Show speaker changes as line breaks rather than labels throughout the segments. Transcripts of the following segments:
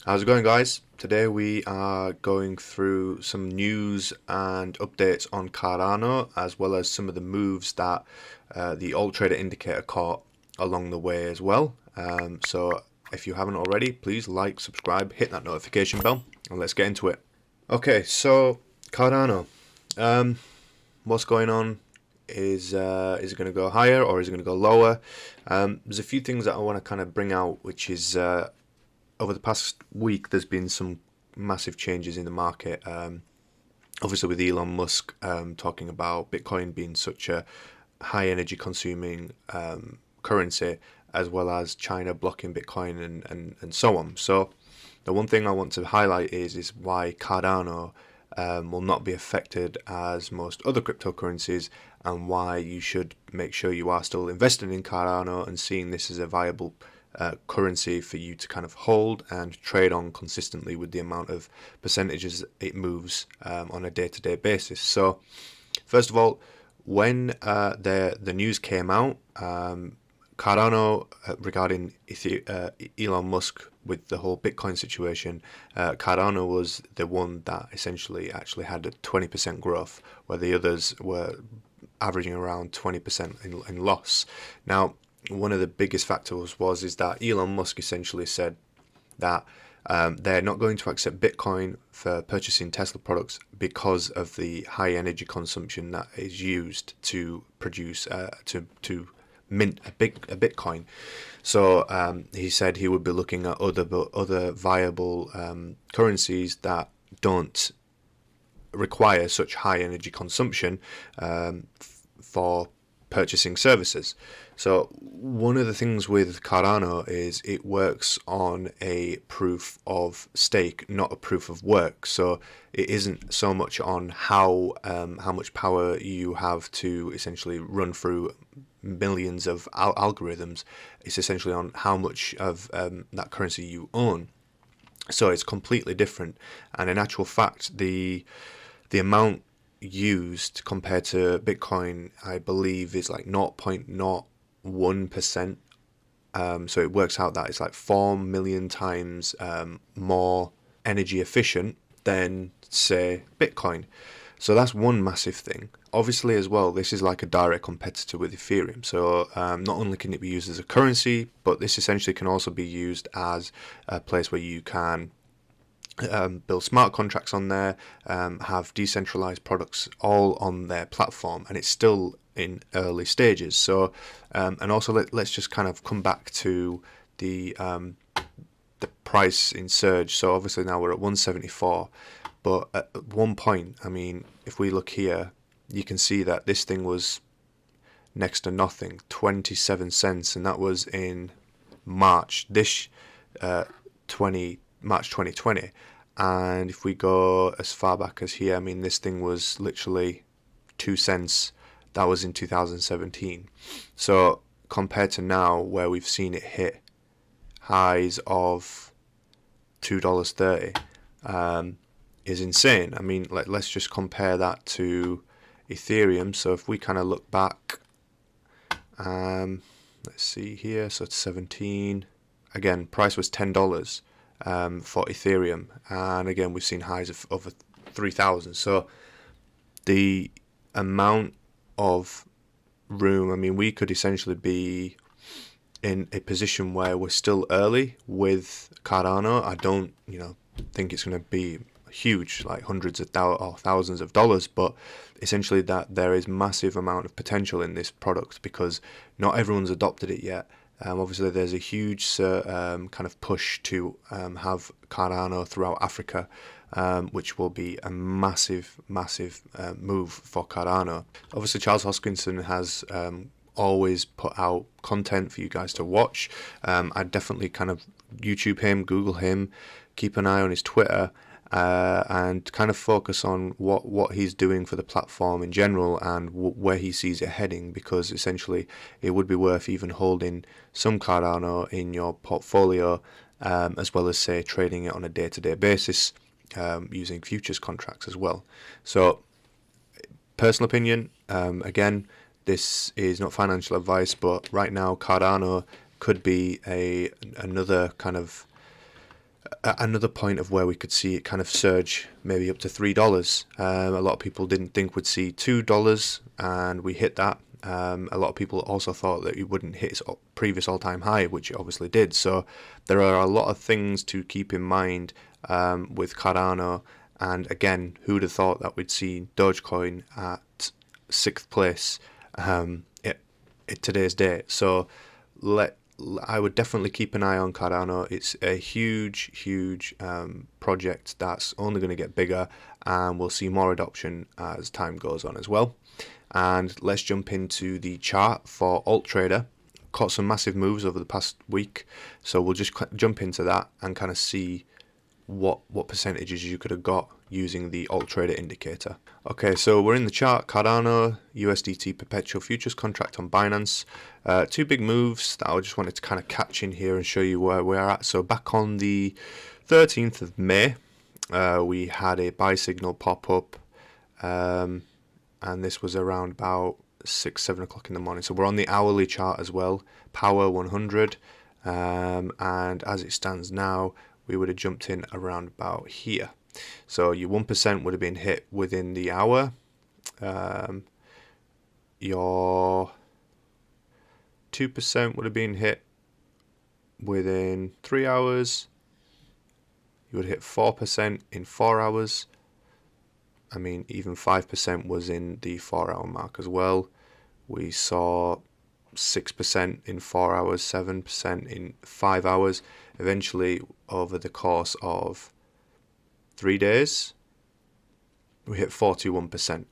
How's it going, guys? Today we are going through some news and updates on Cardano, as well as some of the moves that the AltTRADER Indicator caught along the way as well. So if you haven't already, please like, subscribe, hit that notification bell, and let's get into it. Okay, so Cardano. What's going on? Is it going to go higher or is it going to go lower? There's a few things that I want to kind of bring out, which is over the past week, there's been some massive changes in the market. Obviously, with Elon Musk talking about Bitcoin being such a high energy consuming currency, as well as China blocking Bitcoin and so on. So, the one thing I want to highlight is why Cardano will not be affected as most other cryptocurrencies, and why you should make sure you are still investing in Cardano and seeing this as a viable currency for you to kind of hold and trade on consistently with the amount of percentages it moves on a day-to-day basis. So first of all, when the news came out, Cardano regarding Elon Musk with the whole Bitcoin situation, Cardano was the one that essentially actually had a 20% growth, where the others were averaging around 20% in loss. Now, one of the biggest factors is that Elon Musk essentially said that they're not going to accept Bitcoin for purchasing Tesla products because of the high energy consumption that is used to produce to mint a Bitcoin. So he said he would be looking at other viable currencies that don't require such high energy consumption for purchasing services. So one of the things with Cardano is it works on a proof of stake, not a proof of work. So it isn't so much on how much power you have to essentially run through millions of algorithms. It's essentially on how much of that currency you own. So it's completely different. And in actual fact, the amount used compared to Bitcoin, I believe, is like 0.01%. So it works out that it's like 4 million times more energy efficient than, say, Bitcoin. So that's one massive thing. Obviously, as well, this is like a direct competitor with Ethereum. So not only can it be used as a currency, but this essentially can also be used as a place where you can build smart contracts on there, have decentralized products all on their platform, and it's still in early stages. So, and also let's just kind of come back to the price in surge. So obviously now we're at 174, but at one point, I mean, if we look here, you can see that this thing was next to nothing, 27 cents, and that was in March March 2020. And if we go as far back as here, I mean, this thing was literally 2 cents. That was in 2017. So compared to now, where we've seen it hit highs of $2.30, is insane. I mean, let's just compare that to Ethereum. So if we kind of look back, let's see here. So it's 17. Again, price was $10 for Ethereum, and again we've seen highs of over 3,000. So the amount of room, I mean, we could essentially be in a position where we're still early with Cardano. I don't, think it's going to be huge, like hundreds of or thousands of dollars, but essentially that there is massive amount of potential in this product because not everyone's adopted it yet. Obviously, there's a huge kind of push to have Cardano throughout Africa, which will be a massive move for Cardano. Obviously, Charles Hoskinson has always put out content for you guys to watch. I'd definitely kind of YouTube him, Google him, keep an eye on his Twitter, and kind of focus on what he's doing for the platform in general and where he sees it heading, because essentially it would be worth even holding some Cardano in your portfolio, as well as, say, trading it on a day-to-day basis using futures contracts as well. So personal opinion, again, this is not financial advice, but right now Cardano could be another kind of another point of where we could see it kind of surge maybe up to $3. A lot of people didn't think we'd see $2, and we hit that. A lot of people also thought that it wouldn't hit its previous all-time high, which it obviously did. So there are a lot of things to keep in mind with Cardano. And again, who would have thought that we'd see Dogecoin at 6th place at today's date? So I would definitely keep an eye on Cardano. It's a huge project that's only going to get bigger, and we'll see more adoption as time goes on as well. And let's jump into the chart for AltTrader. Caught some massive moves over the past week, so we'll just jump into that and kind of see what percentages you could have got using the AltTrader indicator. Okay, so we're in the chart. Cardano USDT perpetual futures contract on Binance. Two big moves that I just wanted to kind of catch in here and show you where we're at. So back on the 13th of May, we had a buy signal pop up, and this was around about 6-7 o'clock in the morning. So we're on the hourly chart as well, power 100, and as it stands now, we would have jumped in around about here. So your 1% would have been hit within the hour. Your 2% would have been hit within 3 hours. You would hit 4% in 4 hours. I mean, even 5% was in the 4-hour mark as well. We saw 6% in 4 hours, 7% in 5 hours. Eventually, over the course of 3 days, we hit 41%.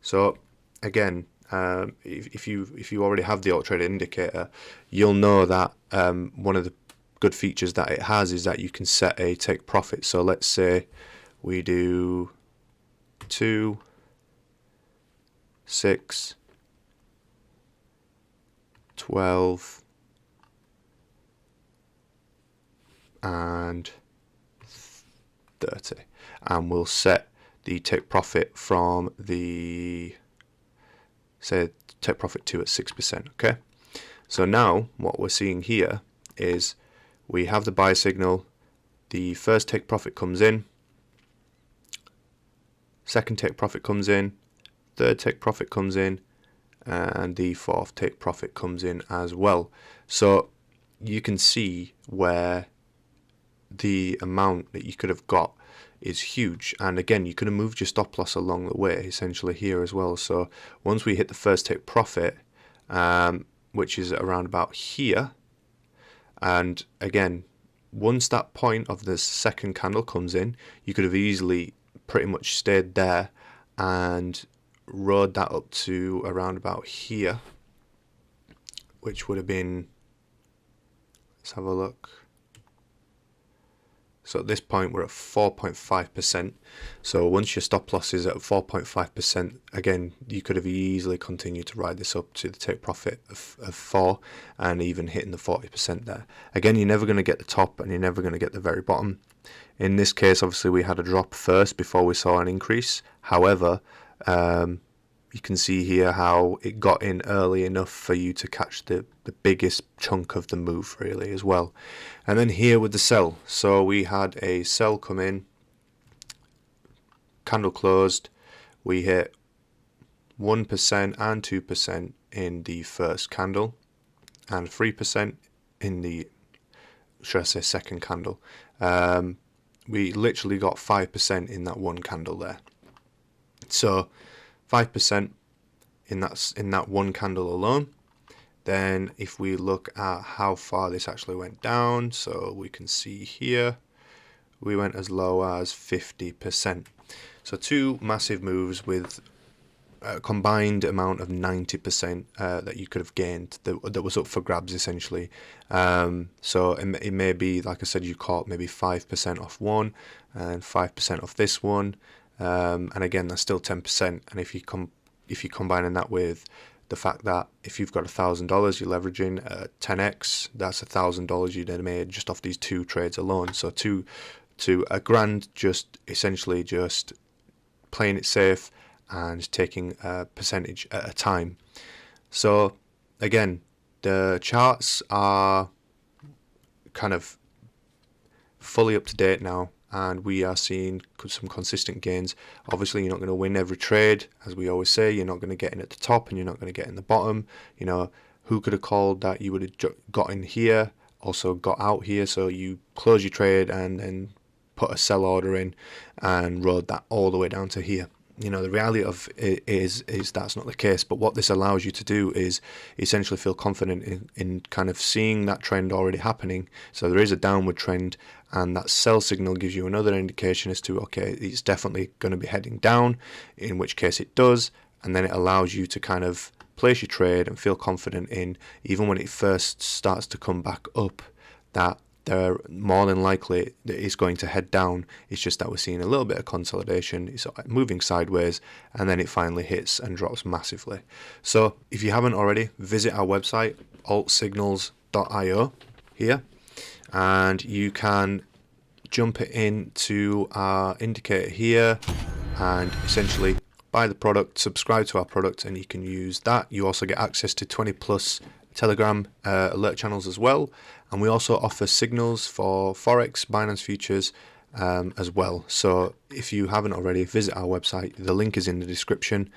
So again, if you already have the AltTrader indicator, you'll know that one of the good features that it has is that you can set a take profit. So let's say we do 2, 6, 12, and 30, and we'll set the take profit from the, say, take profit 2 at 6%. Okay, so now what we're seeing here is we have the buy signal, the first take profit comes in, second take profit comes in, third take profit comes in, and the fourth take profit comes in as well. So you can see where the amount that you could have got is huge, and again, you could have moved your stop loss along the way essentially here as well. So once we hit the first take profit, which is around about here, and again, once that point of the second candle comes in, you could have easily pretty much stayed there and rode that up to around about here, which would have been, let's have a look. So at this point we're at 4.5%. So once your stop loss is at 4.5%, again, you could have easily continued to ride this up to the take profit of 4 and even hitting the 40% there. Again, you're never going to get the top and you're never going to get the very bottom. In this case, obviously, we had a drop first before we saw an increase. However, you can see here how it got in early enough for you to catch the biggest chunk of the move really as well. And then here with the sell, so we had a sell come in, candle closed, we hit 1% and 2% in the first candle and 3% in the, should I say, second candle. We literally got 5% in that one candle there. So 5% in that one candle alone. Then if we look at how far this actually went down, so we can see here we went as low as 50%. So two massive moves with a combined amount of 90% that you could have gained that was up for grabs essentially. So it may be, like I said, you caught maybe 5% off one and 5% off this one, and again that's still 10%. And if you're combining that with the fact that if you've got $1,000 you're leveraging 10x, that's $1,000 you'd have made just off these two trades alone. So to $1,000 just essentially just playing it safe and taking a percentage at a time. So again, the charts are kind of fully up to date now, and we are seeing some consistent gains. Obviously, you're not going to win every trade, as we always say. You're not going to get in at the top, and you're not going to get in the bottom. You know, who could have called that you would have got in here, also got out here? So you close your trade and then put a sell order in and rode that all the way down to here. You know, the reality of it is that's not the case. But what this allows you to do is essentially feel confident in kind of seeing that trend already happening. So there is a downward trend, and that sell signal gives you another indication as to, okay, it's definitely going to be heading down, in which case it does, and then it allows you to kind of place your trade and feel confident in, even when it first starts to come back up, that they're more than likely that it's going to head down. It's just that we're seeing a little bit of consolidation. It's moving sideways, and then it finally hits and drops massively. So if you haven't already, visit our website, AltSignals.io here, and you can jump it into our indicator here and essentially buy the product, subscribe to our product, and you can use that. You also get access to 20 plus Telegram alert channels as well, and we also offer signals for Forex, Binance futures as well. So if you haven't already, visit our website. The link is in the description.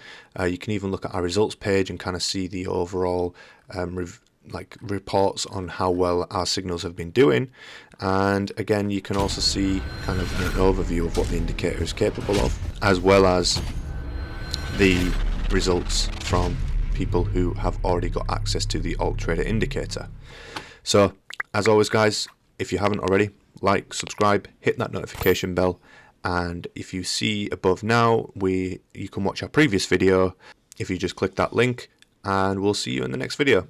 You can even look at our results page and kind of see the overall reports on how well our signals have been doing. And again, you can also see kind of an overview of what the indicator is capable of, as well as the results from people who have already got access to the AltTrader Indicator. So as always, guys, if you haven't already, like, subscribe, hit that notification bell, and if you see above now, you can watch our previous video if you just click that link, and we'll see you in the next video.